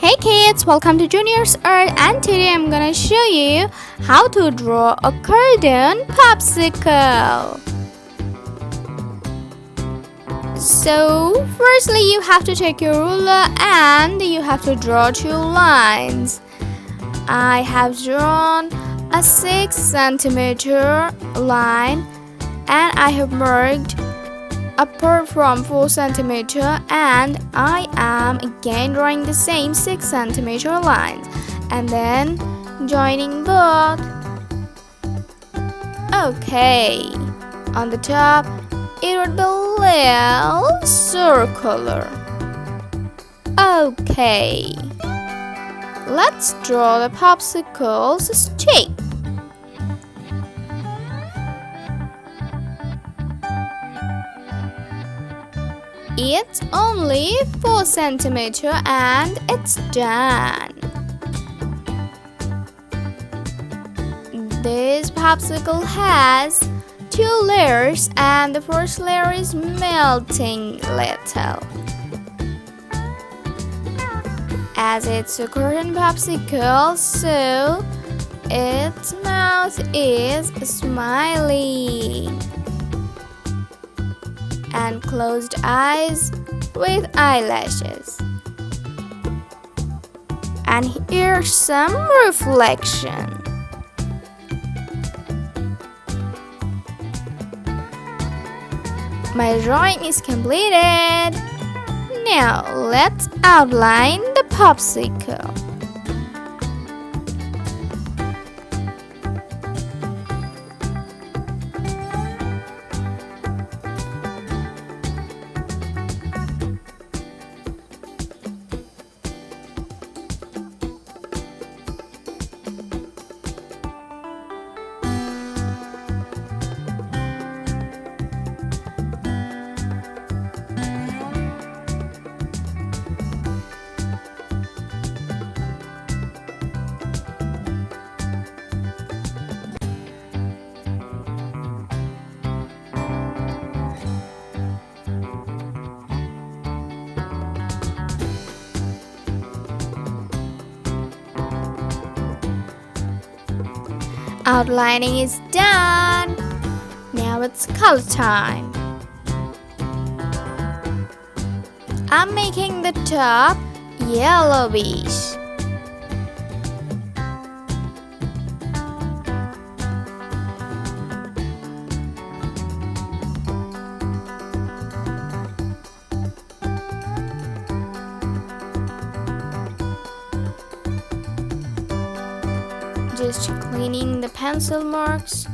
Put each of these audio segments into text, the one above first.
Hey kids, welcome to Junior's Art, and today I'm gonna show you how to draw a cartoon popsicle. So firstly you have to take your ruler and you have to draw two lines. I have drawn a 6 centimeter line and I have marked apart from 4 centimeter, and I am again drawing the same 6 centimeter lines and then joining both. Okay, on the top it would be a little circular. Okay, let's draw the popsicle's shape. It's only 4 centimeter and it's done. This popsicle has 2 layers and the first layer is melting little. As it's a Korean popsicle, so its mouth is smiling. And closed eyes with eyelashes. And here's some reflection. My drawing is completed. Now let's outline the popsicle. Outlining is done. Now it's color time. I'm making the top yellowish. Just cleaning the pencil marks.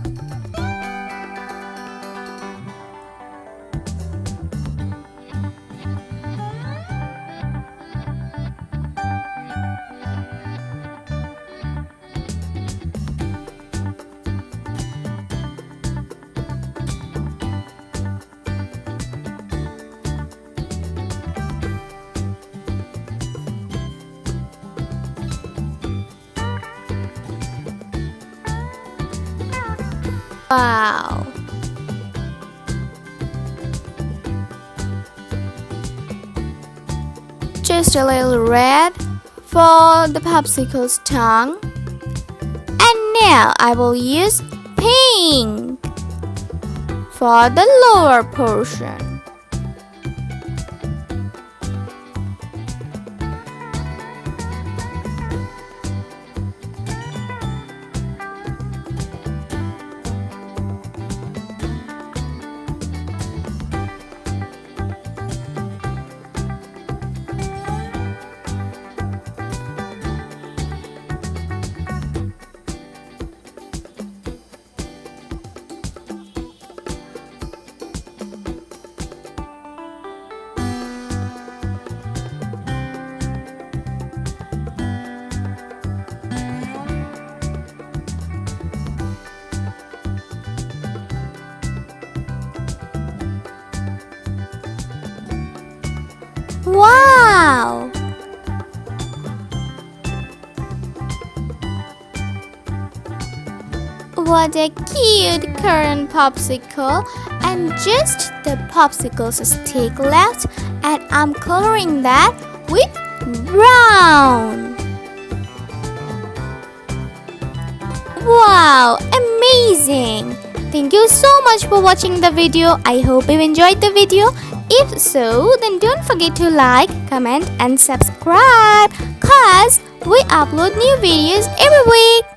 Wow! Just a little red for the popsicle's tongue. And now I will use pink for the lower portion. Wow! What a cute currant popsicle, and just the popsicle's stick left, and I'm coloring that with brown. Thank you so much for watching the video. I hope you enjoyed the video. If so, then don't forget to like, comment and subscribe, cause we upload new videos every week.